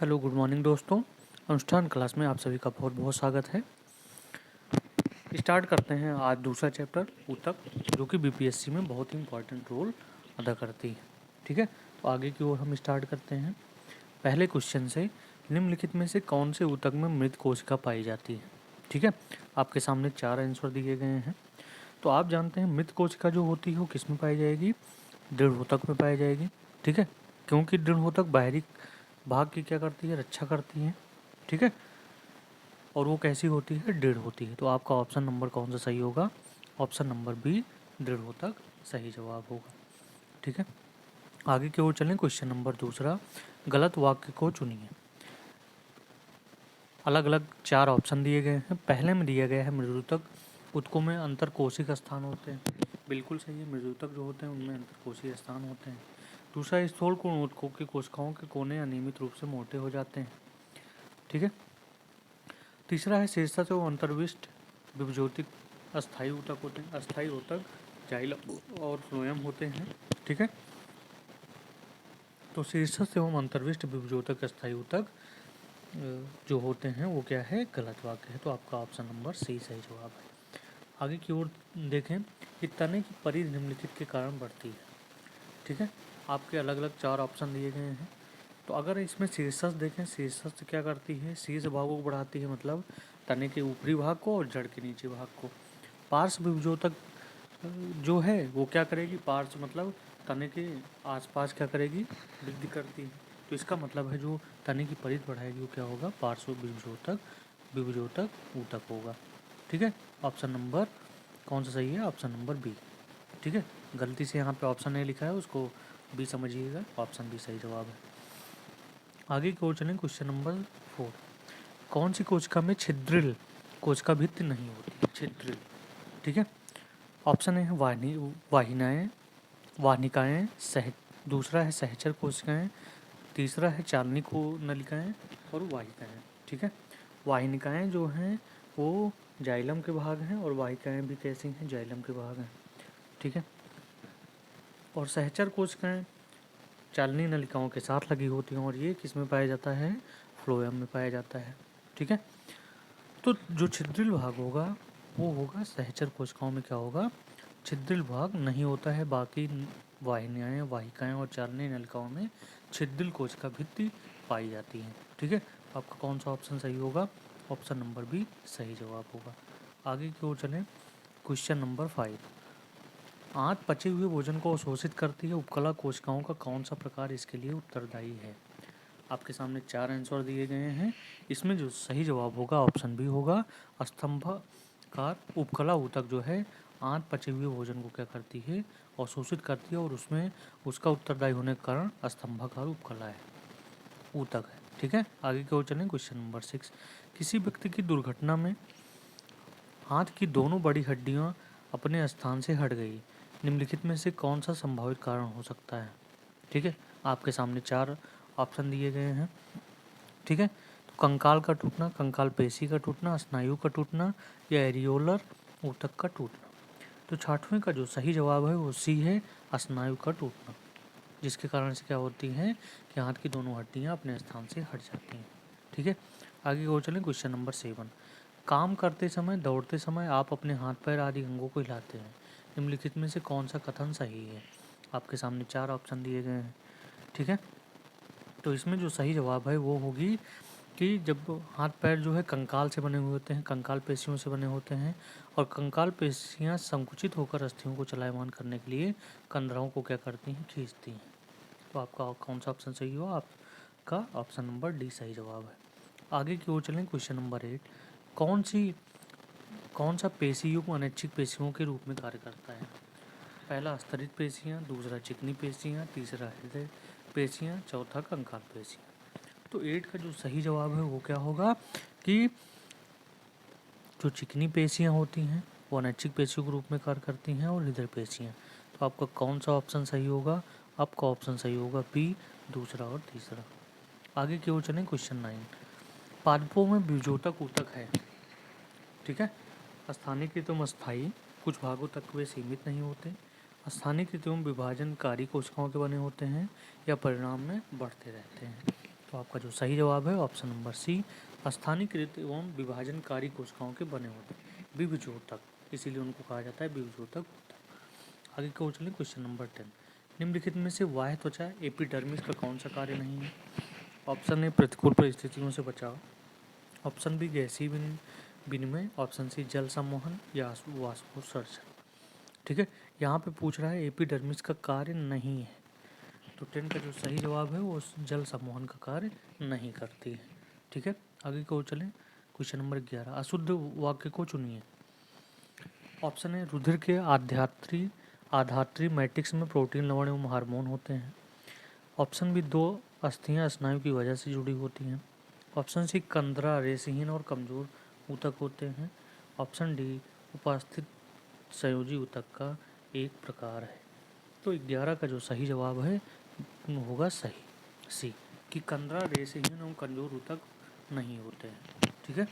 Hello good morning दोस्तों। अनुष्ठान class में आप सभी का बहुत बहुत स्वागत है। स्टार्ट करते हैं आज दूसरा चैप्टर ऊतक, जो कि बीपीएससी में बहुत ही इंपॉर्टेंट रोल अदा करती है। ठीक है, तो आगे की ओर हम स्टार्ट करते हैं पहले क्वेश्चन से। निम्नलिखित में से कौन से ऊतक में मृत कोशिका पाई जाती है? ठीक है, आपके सामने 4 आंसर दिए गए हैं। तो आप जानते हैं मृत कोशिका जो होती है वो किस में पाई जाएगी? दृढ़ोतक में पाई जाएगी। ठीक है, क्योंकि दृढ़ोतक बाहरी भाग की क्या करती है? रक्षा करती है। ठीक है, और वो कैसी होती है? दृढ़ होती है। तो आपका ऑप्शन नंबर कौन सा सही होगा? ऑप्शन नंबर बी, दृढ़ोतक सही जवाब होगा। ठीक है, आगे की ओर चलें। क्वेश्चन नंबर दूसरा, गलत वाक्य को चुनिए। अलग अलग 4 ऑप्शन दिए गए हैं। पहले में दिया गया है मृदुतक ऊतकों में अंतरकोशिक स्थान होते हैं। बिल्कुल सही है, मृदुतक जो होते हैं उनमें अंतरकोशिक स्थान होते हैं। दूसरा, स्थूलकोण ऊतकों की कोशिकाओं के कोने अनियमित रूप से मोटे हो जाते हैं। ठीक है, तीसरा है शीर्षक एवं अंतर्विष्ट विभज्योतिक अस्थायी ऊतक होते हैं। अस्थायी ऊतक जाइलम और फ्लोएम होते हैं। ठीक है, तो शीर्षक एवं अंतर्विष्ट विभज्योतिक अस्थायी ऊतक जो होते हैं वो क्या है? गलत वाक्य है। तो आपका ऑप्शन नंबर सी सही जवाब है। आगे की ओर देखें कि तने की परिधि निम्नलिखित के कारण बढ़ती है। ठीक है, आपके अलग अलग 4 ऑप्शन दिए गए हैं। तो अगर इसमें शीर्षक देखें, शीर्षक क्या करती है? शीर्ष भागों को बढ़ाती है, मतलब तने के ऊपरी भाग को और जड़ के नीचे भाग को। पार्श्व विभज्योतक जो है वो क्या करेगी? पार्श्व मतलब तने के आसपास क्या करेगी? वृद्धि करती है। तो इसका मतलब है जो तने की परिधि बढ़ाएगी वो क्या होगा? पार्श्व विभज्योतक ऊतक होगा। ठीक है, ऑप्शन नंबर कौन सा सही है? Option number B. ठीक है, गलती से यहाँ पे ऑप्शन ए लिखा है, उसको बी समझिएगा। ऑप्शन बी सही जवाब है। आगे की ओर चलें। क्वेश्चन नंबर 4, कौन सी कोशिका में छिद्रिल कोशिका भित्ति नहीं होती? छिद्रिल। ठीक है, ऑप्शन ए है वाहिनाएं, वाहिनिकाएं, दूसरा है सहचर कोशिकाएं, तीसरा है चालनी को नलिकाएं और वाहिकाएं। ठीक है, वाहिनिकाएं जो हैं वो जाइलम के भाग हैं और वाहिकाएं भी कैसी हैं? जाइलम के भाग हैं। ठीक है, और सहचर कोशिकाएं चालनी नलिकाओं के साथ लगी होती हैं और ये किस में पाया जाता है? फ्लोएम में पाया जाता है। ठीक है, तो जो छिद्रिल भाग होगा वो होगा सहचर कोशिकाओं में क्या होगा? छिद्रिल भाग नहीं होता है। बाकी वाहिनियाएं, वाहिकाएं और चालनी नलिकाओं में छिद्रिल कोशिका भित्ति पाई जाती है। ठीक है, आपका कौन सा ऑप्शन सही होगा? ऑप्शन नंबर बी सही जवाब होगा। आगे की ओर चलें। क्वेश्चन नंबर 5, आंत पचे हुए भोजन को अवशोषित करती है उपकला कोशिकाओं का कौन सा प्रकार इसके लिए उत्तरदायी है? आपके सामने 4 आंसर दिए गए हैं। इसमें जो सही जवाब होगा ऑप्शन बी होगा। स्तंभाकार उपकला ऊतक जो है आंत पचे हुए भोजन को क्या करती है? अवशोषित करती है और उसमें उसका उत्तरदायी होने के कारण स्तंभाकार उपकला है, ऊतक है। ठीक है, आगे की ओर चलें। क्वेश्चन नंबर 6, किसी व्यक्ति की दुर्घटना में हाथ की दोनों बड़ी हड्डियां अपने स्थान से हट गई। निम्नलिखित में से कौन सा संभावित कारण हो सकता है? ठीक है, आपके सामने 4 ऑप्शन दिए गए हैं। ठीक है, तो कंकाल का टूटना, कंकाल पेशी का टूटना, स्नायु का टूटना या एरियोलर ऊतक का टूटना। तो 6वें का जो सही जवाब है वो सी है, स्नायु का टूटना, जिसके कारण से क्या होती है कि हाथ की दोनों हड्डियां अपने स्थान से हट जाती हैं। ठीक है, आगे को चलें। क्वेश्चन नंबर 7, काम करते समय, दौड़ते समय आप अपने हाथ पैर आदि अंगों को हिलाते हैं। निम्नलिखित में से कौन सा कथन सही है? आपके सामने 4 ऑप्शन दिए गए हैं। ठीक है, तो इसमें जो सही जवाब है वो होगी कि जब हाथ पैर जो है कंकाल से बने हुए होते हैं, कंकाल पेशियों से बने होते हैं और कंकाल पेशियां संकुचित होकर अस्थियों को चलायमान करने के लिए कंधराओं को क्या करती हैं? खींचती हैं। तो आपका कौन सा ऑप्शन सही हो? आपका ऑप्शन नंबर डी सही जवाब है। आगे की ओर चलें। क्वेश्चन नंबर 8, कौन सा पेशी युग्म अनैच्छिक पेशियों के रूप में कार्य करता है? पहला स्तरित पेशियाँ, दूसरा चिकनी पेशियाँ, तीसरा हृदय पेशियाँ, चौथा कंकाल पेशियाँ। तो 8 का जो सही जवाब है वो क्या होगा कि जो चिकनी पेशियाँ होती हैं वो अनैच्छिक पेशियों के रूप में कार्य करती हैं और हृदय पेशियाँ। तो आपका कौन सा ऑप्शन सही होगा? आपका ऑप्शन सही होगा बी, दूसरा और तीसरा। आगे की ओर चलें। क्वेश्चन 9, पादपों में विभज्योतक ऊतक है। ठीक है, स्थानीयकृत एवं अस्थायी, कुछ भागों तक वे सीमित नहीं होते। स्थानीयकृत एवं विभाजनकारी कोशिकाओं के बने होते हैं या परिणाम में बढ़ते रहते हैं। तो आपका जो सही जवाब है ऑप्शन नंबर सी, स्थानीयकृत एवं विभाजनकारी कोशिकाओं के बने होते हैं, विभजोतक, इसीलिए उनको कहा जाता है विभजोतक। आगे को चलें क्वेश्चन नंबर 10। निम्नलिखित में से बाह्य त्वचा एपिडर्मिस का कौन सा कार्य नहीं है? ऑप्शन ए प्रतिकूल परिस्थितियों से बचाव, ऑप्शन बी गैसीय विनिमय, ऑप्शन सी जल सम्मोहन या वाष्पोत्सर्जन। ठीक है, यहाँ पे पूछ रहा है एपिडर्मिस का कार्य नहीं है, तो 10 का जो सही जवाब है वो जल सम्मोहन का कार्य नहीं करती है। ठीक है, आगे को चलें क्वेश्चन नंबर 11। अशुद्ध वाक्य को चुनिए। ऑप्शन ए रुधिर के आधात्री मैट्रिक्स में प्रोटीन, लवण एवं हार्मोन होते हैं। ऑप्शन बी दो अस्थियां स्नायु की वजह से जुड़ी होती हैं। ऑप्शन सी कंदरा रेशहीन और कमजोर ऊतक होते हैं। ऑप्शन डी उपस्थित संयोजी ऊतक का एक प्रकार है। तो 11 का जो सही जवाब है होगा सही सी, कि कंदरा रेशहीन एवं कमजोर ऊतक नहीं होते हैं। ठीक है,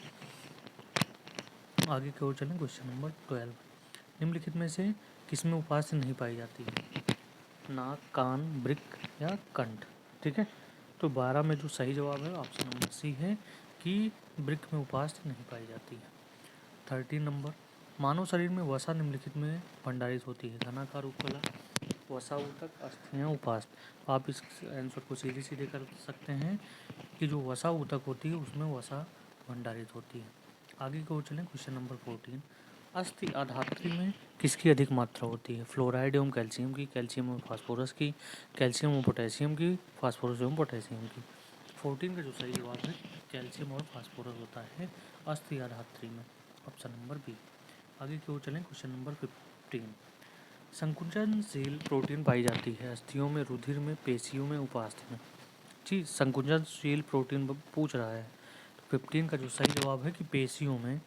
आगे की ओर चलें क्वेश्चन नंबर 12। निम्नलिखित में से किसमें उपास्थि नहीं पाई जाती है? नाक, कान, वृक्क या कंठ। ठीक है, तो 12 में जो सही जवाब है ऑप्शन नंबर सी है कि वृक्क में उपास्थि नहीं पाई जाती है। 13 नंबर, मानव शरीर में वसा निम्नलिखित में भंडारित होती है? घनाकार उपकला, वसा ऊतक, अस्थियां, उपास्थि। आप इस आंसर को सीधे सीधे कर सकते हैं कि जो वसा ऊतक होती है उसमें वसा भंडारित होती है। आगे की ओर चलें क्वेश्चन नंबर 14। अस्थि अधात्री में किसकी अधिक मात्रा होती है? फ्लोराइड एवं कैल्शियम की, कैल्शियम एवं फास्फोरस की, कैल्शियम एवं पोटेशियम की, फास्फोरस एवं पोटेशियम की। 14 का जो सही जवाब है कैल्शियम और फास्फोरस होता है अस्थि अधात्री में, ऑप्शन नंबर बी। आगे की ओर चलें क्वेश्चन नंबर 15। संकुचनशील प्रोटीन पाई जाती है अस्थियों में, रुधिर में, पेशियों में, उपास्थि में। जी, संकुचनशील प्रोटीन पूछ रहा है, तो 15 का जो सही जवाब है कि पेशियों में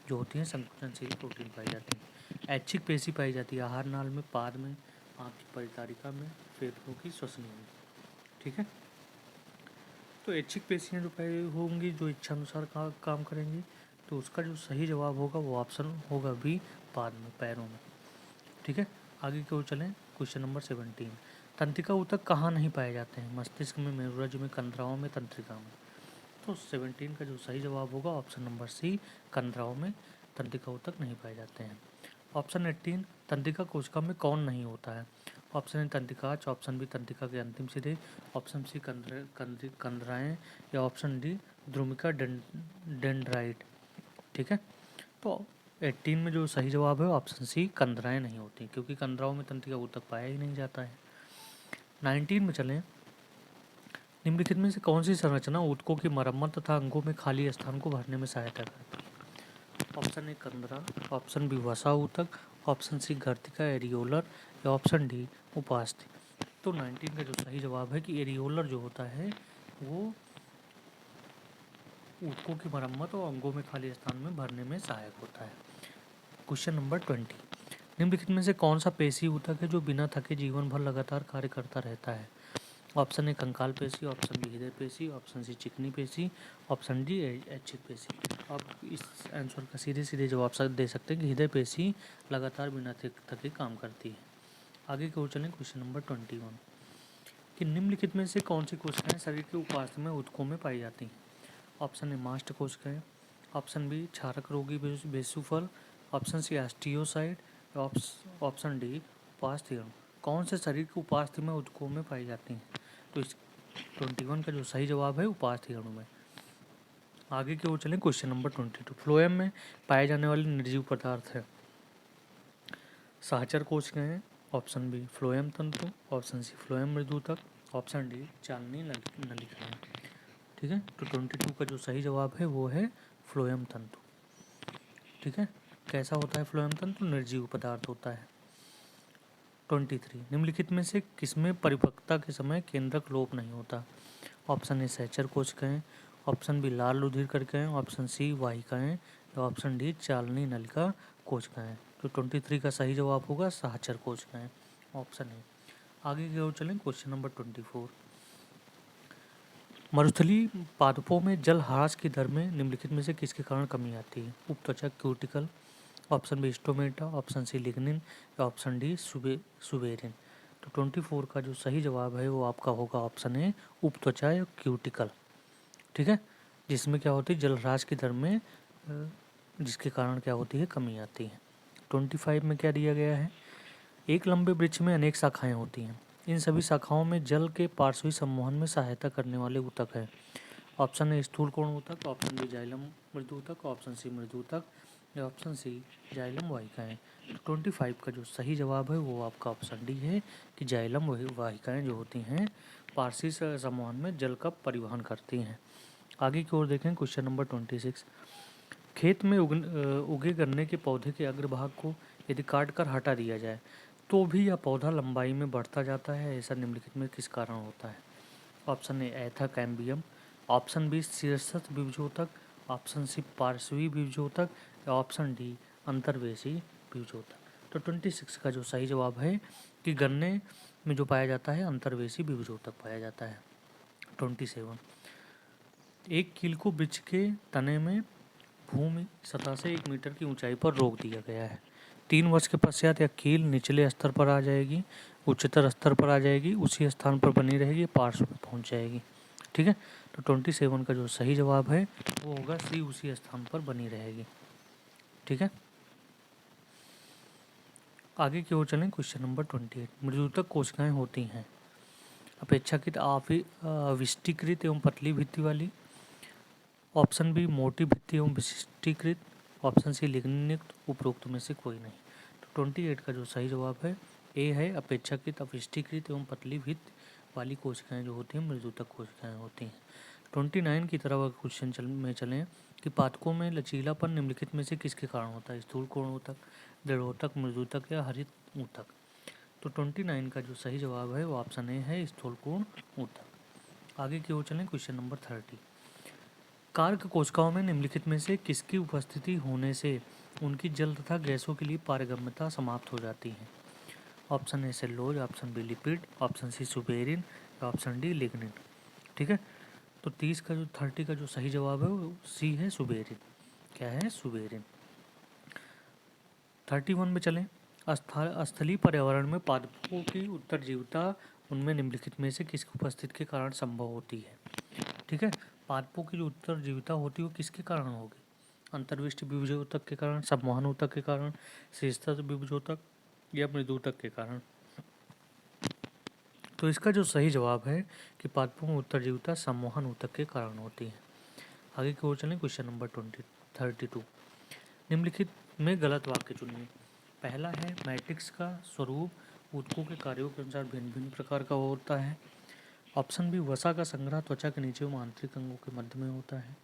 जो होती हैं संकुचनशील प्रोटीन पाई जाती है। ऐच्छिक पेशी पाई जाती है आहार नाल में, पाद में, आँख की परितारिका में, फेफड़ों की श्वसनी में। ठीक है, तो ऐच्छिक पेशियाँ जो पाई होंगी जो इच्छानुसार काम करेंगी, तो उसका जो सही जवाब होगा वो ऑप्शन होगा बी, पाद में, पैरों में। ठीक है, आगे की ओर चलें क्वेश्चन नंबर 17। तंत्रिका ऊतक कहाँ नहीं पाए जाते हैं? मस्तिष्क में, मेरुरज्जु में, कंदराओं में, तंत्रिका में। तो 17 का जो सही जवाब होगा ऑप्शन नंबर सी, कंदराओं में तंत्रिका ऊतक नहीं पाए जाते हैं। ऑप्शन 18, तंत्रिका कोशिका में कौन नहीं होता है? ऑप्शन ए तंत्रिकाक्ष, ऑप्शन बी तंत्रिका के अंतिम सिरे, ऑप्शन सी कंदराएं या ऑप्शन डी द्रुमिका डेंड्राइट। ठीक है, तो 18 में जो सही जवाब है ऑप्शन सी, कंदराएं नहीं होती, क्योंकि कंदराओं में तंत्रिका ऊतक पाया ही नहीं जाता है। 19 में चलें। निम्नलिखित में से कौन सी संरचना ऊतकों की मरम्मत तथा अंगों में खाली स्थान को भरने में सहायता करती है? ऑप्शन ए कंदरा, ऑप्शन बी वसा ऊतक, ऑप्शन सी गर्तिका एरियोलर या ऑप्शन डी उपास्थि। तो 19 का जो सही जवाब है कि एरियोलर जो होता है वो ऊतकों की मरम्मत और अंगों में खाली स्थान में भरने में सहायक होता है। Question number 20। निम्नलिखित में से कौन सा पेशी ऊतक है जो बिना थके जीवन भर लगातार कार्य करता रहता है? ऑप्शन ए कंकाल पेशी, ऑप्शन बी हृदय पेशी, ऑप्शन सी चिकनी पेशी, ऑप्शन डी ऐच्छिक पेशी। आप इस आंसर का सीधे सीधे जवाब दे सकते हैं कि हृदय पेशी लगातार बिना थके काम करती है। आगे की ओर चलें क्वेश्चन नंबर 21। कि निम्नलिखित में से कौन सी कोशिकाएं शरीर के उपास्थि में ऊतकों में पाई जाती हैं? ऑप्शन ए मास्ट कोशिकाएं, ऑप्शन बी क्षारक रोगी बेसुफल, option C osteocyte, option D उपास्थि अणु। कौन से शरीर के उपास्थि में ऊतकों में पाई जाती हैं? तो इस 21 का जो सही जवाब है उपास्थि अणु में। आगे की ओर चलें क्वेश्चन नंबर 22। फ्लोएम में पाए जाने वाले निर्जीव पदार्थ है? सहचर कोशिकाएं, ऑप्शन बी फ्लोएम तंतु, ऑप्शन सी फ्लोएम मृदुतक, ऑप्शन डी चालनी नलिकाएं। ठीक है, तो 22 का जो सही जवाब है वो है फ्लोएम तंतु। ठीक है, कैसा होता है फ्लोएम तंतु? निर्जीव पदार्थ होता है। 23। निम्नलिखित में से किसमें परिपक्वता के समय केंद्रक लोप नहीं होता? ऑप्शन ए सहचर कोशिकाएं, ऑप्शन बी लाल रुधिर कणिकाएं, ऑप्शन सी वाहिकाएं या ऑप्शन डी चालनी नलिका कोशिकाएं। तो 23 का सही जवाब होगा सहचर कोशिकाएं, ऑप्शन ए। आगे की ओर चलें क्वेश्चन नंबर 24। मरुस्थलीय पादपों में जल ह्रास की दर में निम्नलिखित में से किसके कारण कमी आती है? उपत्वचा cuticle, option B stomata, option C lignin या ऑप्शन डी सुबेरिन। तो 24 का जो सही जवाब है वो आपका होगा ऑप्शन ए, उपत्वचा या क्यूटिकल। ठीक है, जिसमें क्या होती है, जलह्रास की दर में जिसके कारण क्या होती है, कमी आती है। 25 में क्या दिया गया है, एक लंबे वृक्ष में अनेक शाखाएं होती हैं। इन सभी शाखाओं में जल के पार्श्वी सम्मोहन में सहायता करने वाले ऊतक हैं। ऑप्शन ए स्थूल कोण ऊतक, ऑप्शन बी जाइलम मृदु ऊतक, ऑप्शन सी मृदु ऊतक या ऑप्शन सी जाइलम वाहिकाएं। 25 का जो सही जवाब है वो आपका ऑप्शन डी है कि जाइलम वाहिकाएं जो होती हैं पार्श्वी सम्मोहन में जल का परिवहन करती हैं। आगे की ओर देखें, क्वेश्चन नंबर 26। खेत में उगे गन्ने के पौधे के अग्रभाग को यदि काट कर हटा दिया जाए तो भी यह पौधा लंबाई में बढ़ता जाता है, ऐसा निम्नलिखित में किस कारण होता है। ऑप्शन ए एथा कैम्बियम, ऑप्शन बी शीर्षस्थ बीजोतक, ऑप्शन सी पार्श्वी बीजोतक या ऑप्शन डी अंतर्वेशी बीजोतक। तो 26 का जो सही जवाब है कि गन्ने में जो पाया जाता है अंतर्वेशी बीजोतक पाया जाता है। 27, एक कील को वृक्ष के तने में भूमि सतह से 1 मीटर की ऊंचाई पर रोक दिया गया है। 3 वर्ष के पश्चात यह कील निचले स्तर पर आ जाएगी, उच्चतर स्तर पर आ जाएगी, उसी स्थान पर बनी रहेगी, पार्श्व पर पहुंच जाएगी। ठीक है, तो 27 का जो सही जवाब है वो होगा सी, उसी स्थान पर बनी रहेगी। ठीक है, आगे की ओर चलें। Question number 28। मृदुतक कोशिकाएं होती हैं अपेक्षाकृत विशिष्टीकृत एवं पतली भित्ति वाली, ऑप्शन बी मोटी भित्ति एवं विशिष्टीकृत, ऑप्शन सी लिग्निनयुक्त, उपरोक्त में से कोई नहीं। तो 28 का जो सही जवाब है ए है, अपेक्षाकृत अविशिष्टीकृत एवं पतली भित्ति वाली कोशिकाएं जो होती हैं मृदुतक कोशिकाएं होती हैं। 29 की तरफ क्वेश्चन में चलें कि पादपों में लचीलापन निम्नलिखित में से किसके कारण होता है, स्थूल कोण ऊतक, दृढ़ोतक, मृदुतक या हरित ऊतक। तो 29 का जो सही जवाब है वो ऑप्शन ए है, स्थूल कोण ऊतक। आगे की ओर चलें। Question number 30। कार्क कोशिकाओं में निम्नलिखित में से किसकी उपस्थिति होने से उनकी जल तथा गैसों के लिए पारगम्यता समाप्त हो जाती है। Option A cellulose, option B lipid, option C suberin, option D lignin. ठीक है, तो 30 का जो सही जवाब है वो सी है, सुबेरिन। क्या है, सुबेरिन। 31 में चलें। स्थलीय पर्यावरण में पादपों की उत्तरजीविता उनमें निम्नलिखित में से किसकी उपस्थिति के कारण संभव होती है। ठीक है, पादपों की जो उत्तरजीविता होती है वो किसके कारण होगी, अंतर्विष्टि बीजोतक के कारण, सम्मोहन ऊतक के कारण, शीर्षस्थ बीजोतक या मृदुतक के कारण। तो इसका जो सही जवाब है कि पादपों में उत्तरजीविता सम्मोहन ऊतक के कारण होती है। आगे की ओर चलें। Question number 32। निम्नलिखित में गलत वाक्य चुनिए। पहला है मैट्रिक्स का स्वरूप ऊतकों के कार्यों के अनुसार भिन्न भिन्न प्रकार का होता है। ऑप्शन बी वसा का संग्रह त्वचा के नीचे एवं आंतरिक अंगों के मध्य में होता है।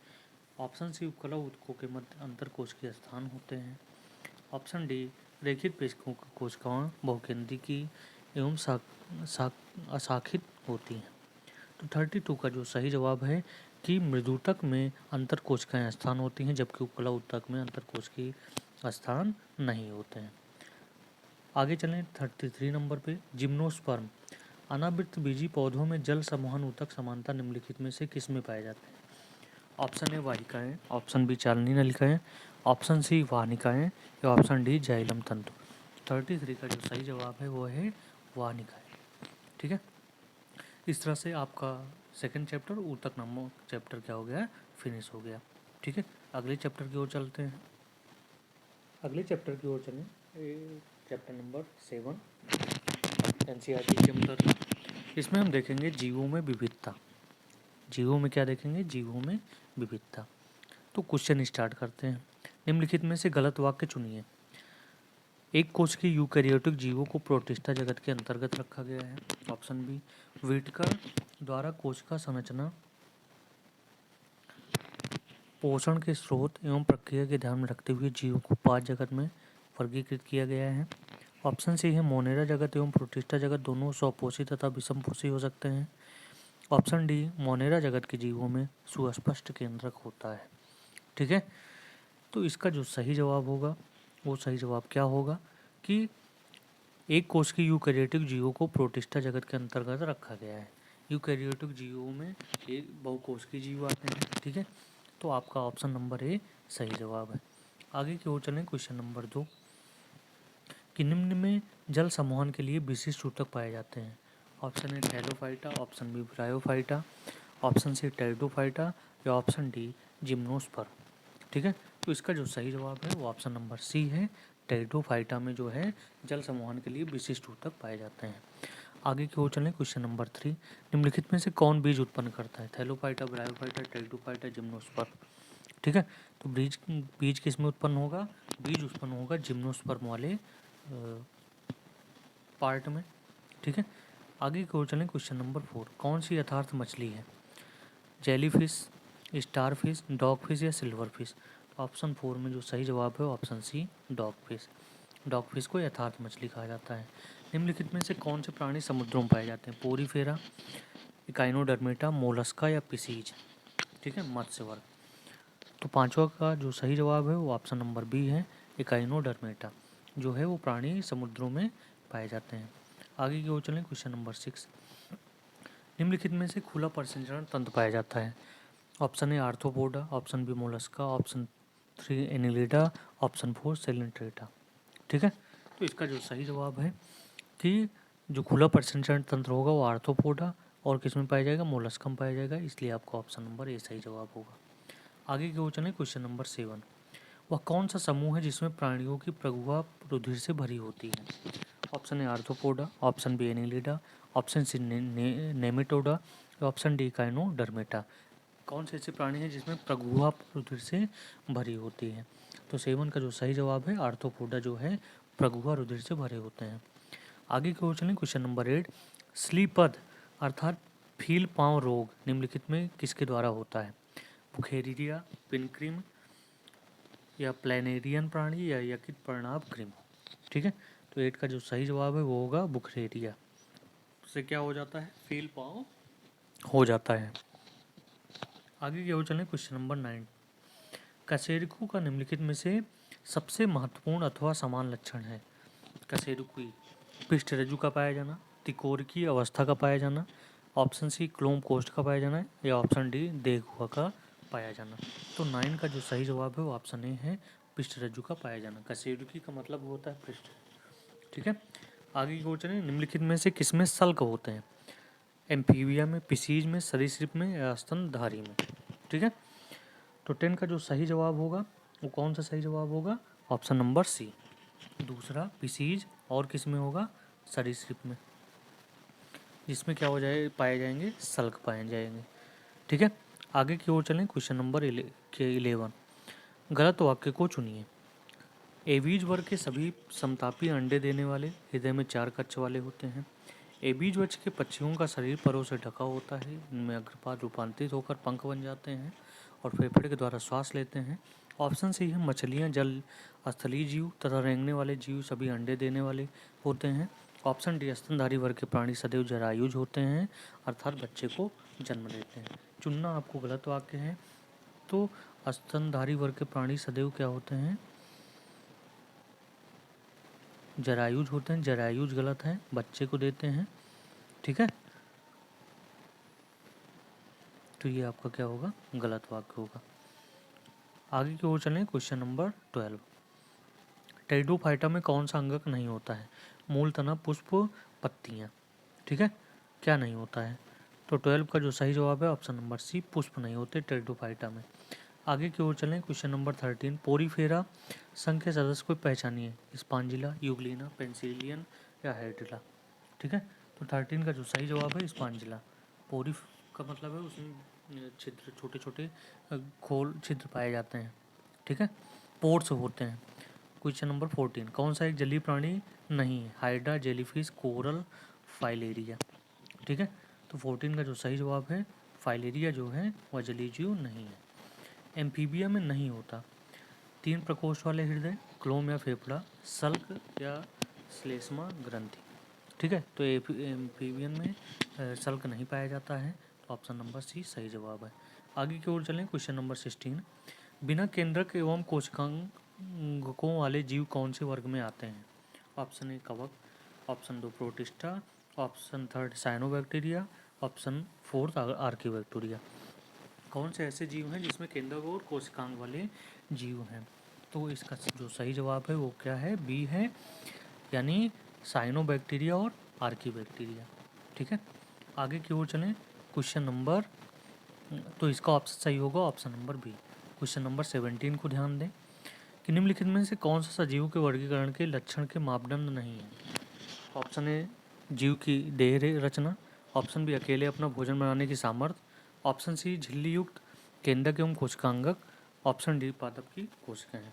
ऑप्शन सी उपकला ऊतकों के मध्य अंतरकोशिकीय स्थान होते हैं। ऑप्शन डी रेखित कोशिकाएं बहुकेंद्रीय एवं अशाखित होती हैं। तो 32 का जो सही जवाब है कि मृदुतक में अंतरकोशिकाएं स्थान होती हैं, जबकि उपकला ऊतक में अंतरकोशिकीय स्थान नहीं होते हैं। आगे चलें 33 नंबर पे। जिम्नोस्पर्म अनावृत बीजी पौधों में जल सम्मोहन ऊतक समानता निम्नलिखित में से किस में पाए जाते हैं। ऑप्शन ए वाहिकाएं, ऑप्शन बी चालनी नलिकाएं, ऑप्शन सी वाहनिकाएं या ऑप्शन डी जाइलम तंतु। 33 का जो सही जवाब है वो है वाहनिकाएं। ठीक है, इस तरह से आपका सेकंड चैप्टर ऊतक नामक चैप्टर क्या हो गया, फिनिश हो गया। ठीक है, अगले चैप्टर की ओर चलते हैं। अगले चैप्टर की ओर चलें। चैप्टर नंबर 7 एनसीईआरटी के अंतर्गत, इसमें हम देखेंगे जीवों में विविधता। जीवों में क्या देखेंगे, जीवों में विविधता। तो क्वेश्चन स्टार्ट करते हैं। निम्नलिखित में से गलत वाक्य चुनिए। एक कोश के यूकैरियोटिक जीवों को प्रोटिस्टा जगत के अंतर्गत रखा गया है। ऑप्शन बी व्हिटकर द्वारा कोशिका संरचना, पोषण के स्रोत एवं प्रक्रिया के ध्यान में रखते हुए जीवों को 5 जगत में वर्गीकृत किया गया है। ऑप्शन सी है मोनेरा जगत एवं प्रोटिस्टा जगत दोनों स्वपोषी तथा विषमपोषी हो सकते हैं। ऑप्शन डी मोनेरा जगत के जीवों में सुस्पष्ट केंद्रक होता है। ठीक है, तो इसका जो सही जवाब होगा वो सही जवाब क्या होगा कि एक कोश की यूकैरियोटिक जीवों को प्रोटिस्टा जगत के अंतर्गत रखा गया है। यूकैरियोटिक जीवों में एक बहुकोशिकीय जीव आते हैं। ठीक है, तो आपका ऑप्शन नंबर ए सही जवाब है। आगे की ओर चलें। Question number 2। कि निम्न में जल समूहन के लिए विशिष्ट ऊतक पाए जाते हैं? Option A thallophyta, option B bryophyta, option C pteridophyta या ऑप्शन डी जिम्नोस्पर। ठीक है, तो इसका जो सही जवाब है वो ऑप्शन नंबर सी है। टेरिडोफाइटा में जो है जल समूहन के लिए विशिष्ट ऊतक पाए जाते हैं। आगे की ओर चलें, क्वेश्चन नंबर 3। निम्नलिखित में से कौन बीज उत्पन्न करता है? Thallophyta, bryophyta, pteridophyta, जिम्नोस्पर। ठीक है, तो बीज बीज किस में उत्पन्न होगा? बीज उत्पन्न होगा जिम्नोस्पर्म वाले पार्ट में। ठीक है, आगे की ओर चलें, क्वेश्चन नंबर 4। कौन सी यथार्थ मछली है? जेलीफिश, स्टारफिश, डॉगफिश या सिल्वरफिश। ऑप्शन 4 में जो सही जवाब है ऑप्शन सी डॉगफिश। डॉगफिश को यथार्थ मछली कहा जाता है। निम्नलिखित में से कौन से प्राणी समुद्रों में पाए जाते हैं? पोरीफेरा, इकाइनोडर्मेटा, मोलस्का या पिसीज। ठीक है, मत्स्य वर्ग। तो पांचवा का जो सही जवाब है वो ऑप्शन नंबर बी है, इकाइनोडर्मेटा, जो है वो प्राणी समुद्रों में पाए जाते हैं। आगे की ओर चलें, क्वेश्चन नंबर 6। निम्नलिखित में से खुला परिसंचरण तंत्र पाया जाता है? Option A arthropoda, option B mollusca, option 3 annelida, option 4 coelenterata. ठीक है, तो इसका जो सही जवाब है कि जो खुला परिसंचरण तंत्र होगा वो आर्थ्रोपोडा और किस में पाया जाएगा? मोलस्का में पाया जाएगा, इसलिए आपका ऑप्शन नंबर ए सही जवाब होगा। आगे की ओर चलें, क्वेश्चन नंबर 7। वह कौन सा समूह है जिसमें प्राणियों की प्रगुआ रुधिर से भरी होती है? Option A arthropoda, option B annelida, option C nematoda, option D echinodermata. कौन से ऐसे प्राणी हैं जिसमें प्रगुआ रुधिर से भरी होती है? तो 7 का जो सही जवाब है आर्थ्रोपोडा जो है प्रगुआ रुधिर से भरे होते हैं। आगे की ओर चलें, क्वेश्चन नंबर 8। स्लीपद अर्थात फील पाँव रोग निम्नलिखित में किसके द्वारा होता है? बुखेरिया, पिनक्रीम या प्लेनेरियन प्राणी या यकृत प्रणाप कृमि। ठीक है, तो 8 का जो सही जवाब है वो होगा बुखेरिया। उससे क्या हो जाता है? फील पाँव हो जाता है। आगे की ओर चलें, क्वेश्चन नंबर 9। कशेरुकी का निम्नलिखित में से सबसे महत्वपूर्ण अथवा समान लक्षण है? कशेरुकी पृष्ठरज्जु का पाया जाना, तिकोर की अवस्था का पाया जाना, ऑप्शन सी क्लोम कोष्ठ का पाया जाना या ऑप्शन डी देहगुहा का पाया जाना। तो 9 का जो सही जवाब है वो ऑप्शन ए है, पृष्ठरज्जु का पाया जाना। कशेरुकी का मतलब होता है पृष्ठ। ठीक है, आगे की ओर चलें। निम्नलिखित में से किसमें सल्क होते हैं? एम्फीबिया में, पिसीज में, सरीसृप में या स्तनधारी में। ठीक है, तो 10 का जो सही जवाब होगा वो कौन सा सही जवाब होगा? ऑप्शन नंबर सी, दूसरा पिसीज और किस में होगा? सरीसृप में, जिसमें क्या हो जाए पाए जाएंगे? सल्क पाए जाएंगे। ठीक है, आगे की ओर चलें, क्वेश्चन नंबर 11। गलत वाक्य को चुनिए। एबीज वर्ग के सभी समतापी अंडे देने वाले हृदय में 4 कक्ष वाले होते हैं। एबीज वंश के पक्षियों का शरीर परों से ढका होता है, इनमें अग्रपाद रूपांतरित होकर पंख बन जाते हैं और फेफड़े के द्वारा श्वास लेते हैं। ऑप्शन सी है, मछलियाँ, जल स्थलीय जीव तथा रेंगने वाले जीव सभी अंडे देने वाले होते हैं। ऑप्शन डी, स्तनधारी वर्ग के प्राणी सदैव जरायुज होते हैं, अर्थात बच्चे को जन्म देते हैं। चुनना आपको गलत वाक्य है, तो स्तनधारी वर्ग के प्राणी सदैव क्या होते हैं? जरायुज होते हैं। जरायुज गलत है, बच्चे को देते हैं। ठीक है, तो ये आपका क्या होगा? गलत वाक्य होगा। आगे की ओर चलें, क्वेश्चन नंबर 12। टेरिडोफाइटा में कौन सा अंगक नहीं होता है? मूल, तना, पुष्प, पत्तियां। ठीक है, क्या नहीं होता है? तो 12 का जो सही जवाब है ऑप्शन नंबर सी, पुष्प नहीं होते टेरिडोफाइटा में। आगे की ओर चलें, क्वेश्चन नंबर 13। पोरीफेरा संघ के सदस्य को पहचानिए। स्पांजिला, यूग्लिना, पेंसिलियन या हाइड्रिला। ठीक है, तो 13 का जो सही जवाब है स्पांजिला। पोरी का मतलब है उसमें छिद्र, छोटे छोटे खोल छिद्र पाए जाते हैं। ठीक है, पोर्स होते हैं। Question number 14। कौन सा एक जलीय प्राणी नहीं है? Hydra, jellyfish, coral, filaria. ठीक है, तो 14 का जो सही जवाब है फाइलेरिया जो है वह जलीय जीव नहीं है। एम्फीबिया में नहीं होता। 3 प्रकोष्ठ वाले हृदय, क्लोम या फेफड़ा, सल्क या श्लेष्मा ग्रंथि। ठीक है, तो एम्फीबियन में सल्क नहीं पाया जाता है, तो ऑप्शन नंबर सी सही जवाब है। आगे की ओर चलें, क्वेश्चन नंबर 16। बिना केंद्रक एवं कोशिकांगों वाले जीव कौन से वर्ग में आते हैं? ऑप्शन ए कवक, option 2 protista, option 3 cyanobacteria, option 4 archaebacteria. कौन से ऐसे जीव हैं जिसमें केंद्रक और कोशिकांग वाले जीव हैं? तो इसका जो सही जवाब है वो क्या है? बी है, यानी साइनोबैक्टीरिया और आर्कीबैक्टीरिया। ठीक है, आगे की ओर चलें। क्वेश्चन नंबर, तो इसका ऑप्शन सही होगा option number B. Question number 17 को ध्यान दें कि निम्नलिखित में से कौन सा सजीव के वर्गीकरण के लक्षण के मापदंड नहीं है। ऑप्शन ए जीव की देह रचना, ऑप्शन बी अकेले अपना भोजन बनाने की सामर्थ्य, ऑप्शन सी झिल्ली युक्त केंद्रक एवं कोशिकांगक, ऑप्शन डी पादप की कोशिकाएं।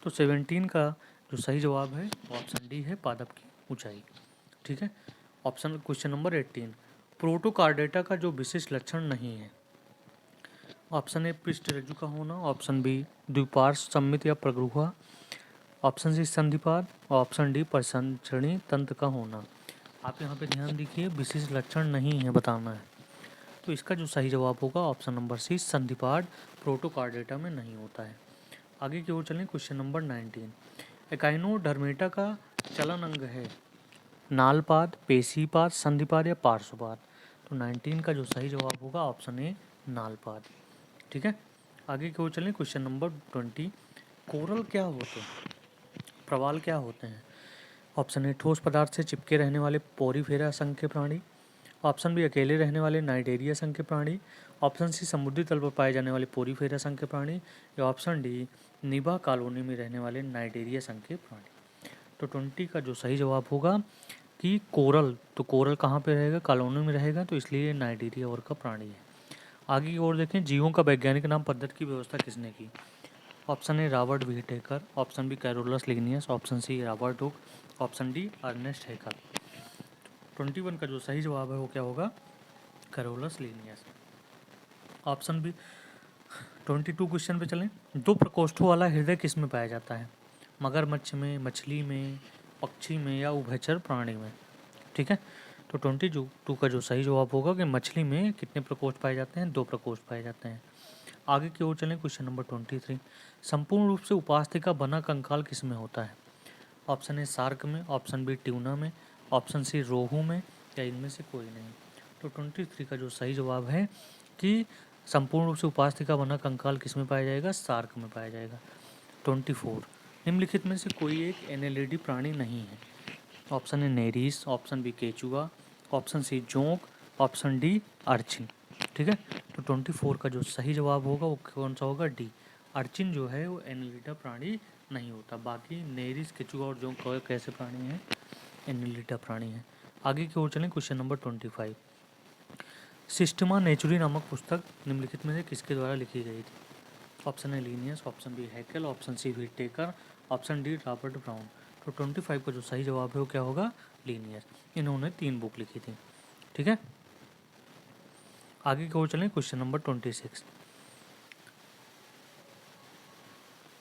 तो 17 का जो सही जवाब है ऑप्शन डी है, पादप की ऊंचाई। ठीक है, ऑप्शन क्वेश्चन नंबर 18, प्रोटोकार्डेटा का जो विशिष्ट लक्षण नहीं है। ऑप्शन ए पृष्ठ रज्जु का होना, ऑप्शन बी द्विपार्श्व सममित या प्रगुहा, ऑप्शन सी संधिपाद, ऑप्शन डी परिसंचरणीय तंत्र का होना। आप यहाँ पे ध्यान दीजिए, विशिष्ट लक्षण नहीं है बताना है, तो इसका जो सही जवाब होगा ऑप्शन नंबर सी, संधिपाद प्रोटोकार्डेटा में नहीं होता है। आगे की ओर चलें। क्वेश्चन नंबर 19, एकाइनोडर्मेटा का चलन अंग है नालपाद, पेशीपाद, संधिपाद या पार्श्वपाद। तो 19 का जो सही जवाब होगा ऑप्शन ए, नालपाद। ठीक है, आगे की ओर चलें। क्वेश्चन नंबर 20, कोरल क्या होते हैं, प्रवाल क्या होते हैं। ऑप्शन ए ठोस पदार्थ से चिपके रहने वाले पोरीफेरा संघ के प्राणी, ऑप्शन बी अकेले रहने वाले नाइडेरिया संघ के प्राणी, ऑप्शन सी समुद्री तल पर पाए जाने वाले पोरीफेरा संघ के प्राणी, या ऑप्शन डी निभा कॉलोनी में रहने वाले नाइडेरिया संघ के प्राणी। तो 20 का जो सही जवाब होगा कि कोरल, तो कोरल कहाँ पे रहेगा, कॉलोनी में रहेगा, तो इसलिए नाइडेरिया वर्ग का प्राणी है। आगे की ओर देखें, जीवों का वैज्ञानिक नाम पद्धति की व्यवस्था किसने की। Option A Robert Whittaker, option B Carolus Linnaeus, option C Robert Hooke, option D Ernest Haeckel. 21 का जो सही जवाब है वो क्या होगा, Carolus Linnaeus. Option B. 22 question पे चलें। दो प्रकोष्ठों वाला हृदय किस में पाया जाता है, मगरमच्छ में, मछली में, पक्षी में या उभयचर प्राणी में। ठीक है, तो 22 का जो सही जवाब होगा कि मछली में कितने प्रकोष्ठ पाए जाते हैं, 2 प्रकोष्ठ पाए जाते हैं। आगे की ओर चलें। क्वेश्चन नंबर 23, संपूर्ण रूप से उपास्थि का बना कंकाल किस में होता है। ऑप्शन ए शार्क में, ऑप्शन बी ट्यूना में, ऑप्शन सी रोहू में, या इनमें से कोई नहीं। तो 23 का जो सही जवाब है कि संपूर्ण रूप से उपास्थि का बना कंकाल किस में पाया जाएगा, शार्क में पाया जाएगा। 24, निम्नलिखित में से कोई एक एनेलिडी प्राणी नहीं है। Option A Nereis, option B केचुआ, ऑप्शन सी जोंक, ऑप्शन डी अर्चिन। ठीक है, तो 24 का जो सही जवाब होगा वो कौन सा होगा, डी, अर्चिन जो है वो एनेलिडा प्राणी नहीं होता। बाकी नेरिस, केचुआ और जोंक कैसे प्राणी हैं, एनेलिडा प्राणी हैं। आगे की ओर चलें। क्वेश्चन नंबर 25, सिस्टमा नेचुरी नामक पुस्तक निम्नलिखित में से किसके द्वारा लिखी गई थी। Option A Linnaeus, option B Haeckel, option C Whittaker, option D Robert Brown. तो 25 का जो सही जवाब है वो क्या होगा, लीनियस। इन्होंने 3 बुक लिखी थी। ठीक है, आगे की ओर चलें। क्वेश्चन नंबर 26,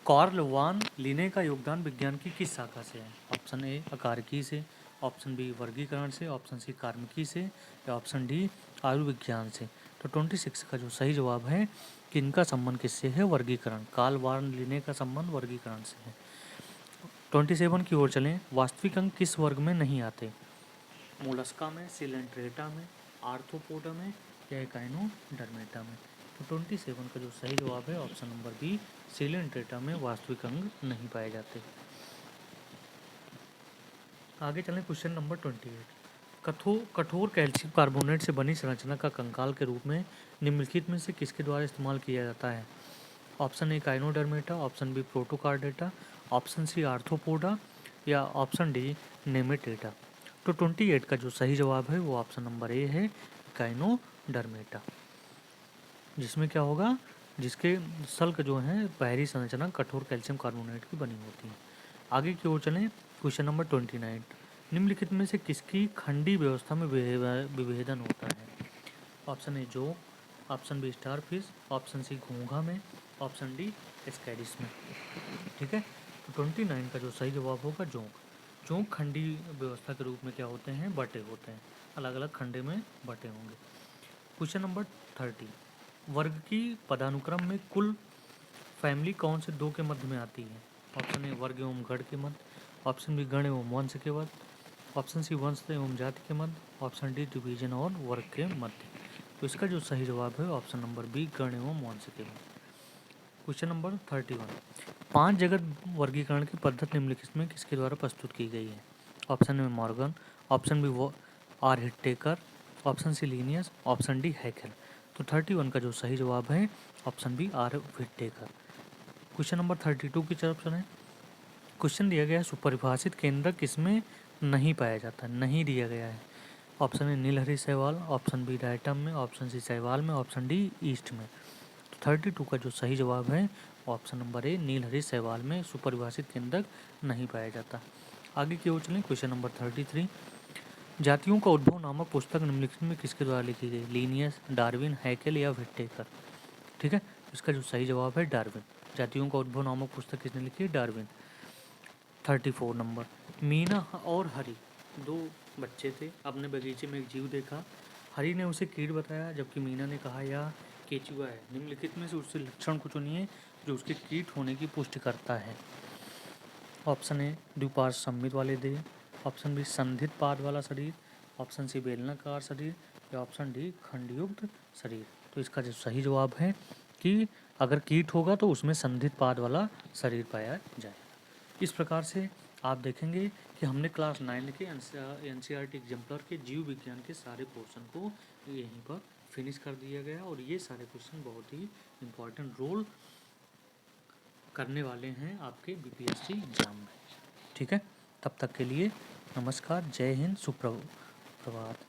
कार्ल वान लिने का योगदान विज्ञान की किस शाखा से है। ऑप्शन ए अकारकी से, ऑप्शन बी वर्गीकरण से, ऑप्शन सी कार्मिकी से, या ऑप्शन डी आयुर्विज्ञान से। तो 26 का जो सही जवाब है कि इनका संबंध किससे है, वर्गीकरण। कार्ल वान लिने का संबंध वर्गीकरण से है। 27 की ओर चलें। वास्तविक अंग किस वर्ग में नहीं आते, मोलस्का में, सिलेंट्रेटा में, आर्थ्रोपोडा में, या एकाइनोडर्मेटा में। तो 27 का जो सही जवाब है ऑप्शन नंबर बी, सिलेंट्रेटा में वास्तविक अंग नहीं पाए जाते। आगे चलें। क्वेश्चन नंबर 28, कठोर कैल्शियम कार्बोनेट से बनी संरचना का कंकाल के रूप में निम्नलिखित में से किसके द्वारा इस्तेमाल किया जाता है। Option A Echinodermata, option B Protochordata, option C Arthropoda, या ऑप्शन डी नेमेटेटा। तो 28 का जो सही जवाब है वो ऑप्शन नंबर ए है, काइनोडर्मेटा, जिसमें क्या होगा, जिसके सल्क जो है बाहरी संरचना कठोर कैल्शियम कार्बोनेट की बनी होती है। आगे की ओर चलें। क्वेश्चन नंबर 29, निम्नलिखित में से किसकी खंडी व्यवस्था में विभेदन होता है। ऑप्शन ए जो, option B starfish, option C घोंघा में, ऑप्शन डी एस्कैरिस में। ठीक है, तो 29 का जो सही जवाब होगा जोंक। जोंक खंडी व्यवस्था के रूप में क्या होते हैं, बटे होते हैं, अलग अलग खंडे में बटे होंगे। क्वेश्चन नंबर 30, वर्ग की पदानुक्रम में कुल फैमिली कौन से 2 के मध्य में आती है। ऑप्शन ए वर्ग एवं गण के मध्य, ऑप्शन बी गण एवं वंश के मध्य, ऑप्शन सी वंश एवं जाति के मध्य, ऑप्शन डी डिवीजन और वर्ग के मध्य। तो इसका जो सही जवाब है ऑप्शन नंबर बी, गण एवं वंश के मध्य। क्वेश्चन नंबर 31, 5 जगत वर्गीकरण की पद्धति निम्नलिखित में किसके द्वारा प्रस्तुत की गई है। Option A Morgan, option B R Whittaker, option C Linnaeus, option D Haeckel. तो 31 का जो सही जवाब है option B R Whittaker. Question number 32 की तरफ चलें। क्वेश्चन दिया गया है सुपरिभाषित केंद्रक किसमें नहीं पाया जाता, नहीं दिया गया है। ऑप्शन ए नीलहरी शैवाल, ऑप्शन बी डायटम में, ऑप्शन सी शैवाल में, ऑप्शन डी ईस्ट में। तो 32 का जो सही जवाब है ऑप्शन नंबर ए नीलहरी शैवाल में सुपरिभाषित केंद्रक नहीं पाया जाता। आगे की ओर चलें। क्वेश्चन नंबर 33, जातियों का उद्भव नामक पुस्तक निम्नलिखित में किसके द्वारा लिखी गई, लीनियस, डार्विन, हैकेल या विट्टेकर। ठीक है, इसका जो सही जवाब है डार्विन। जातियों का उद्भव नामक पुस्तक किसने लिखी है, डार्विन। 34 नंबर, मीना और हरी दो बच्चे थे, अपने बगीचे में एक जीव देखा। हरी ने उसे कीट बताया जबकि मीना ने कहा यह केचुआ है। निम्नलिखित में से उससे लक्षण को चुनिए जो उसके कीट होने की पुष्टि करता है। ऑप्शन ए द्विपार्श्व सममित वाले देह, ऑप्शन बी संधित पाद वाला शरीर, ऑप्शन सी बेलनाकार शरीर या ऑप्शन डी खंडयुक्त शरीर। तो इसका जो सही जवाब है कि अगर कीट होगा तो उसमें संधित पाद वाला शरीर पाया जाए। इस प्रकार से आप देखेंगे कि हमने क्लास 9 के NCERT एग्जाम्पलर के जीव विज्ञान के सारे पोर्शन को यहीं पर फिनिश कर दिया गया और ये सारे क्वेश्चन बहुत ही इम्पोर्टेंट रोल करने वाले हैं आपके BPSC एग्जाम में। ठीक है, तब तक के लिए नमस्कार, जय हिंद, सुप्रभात।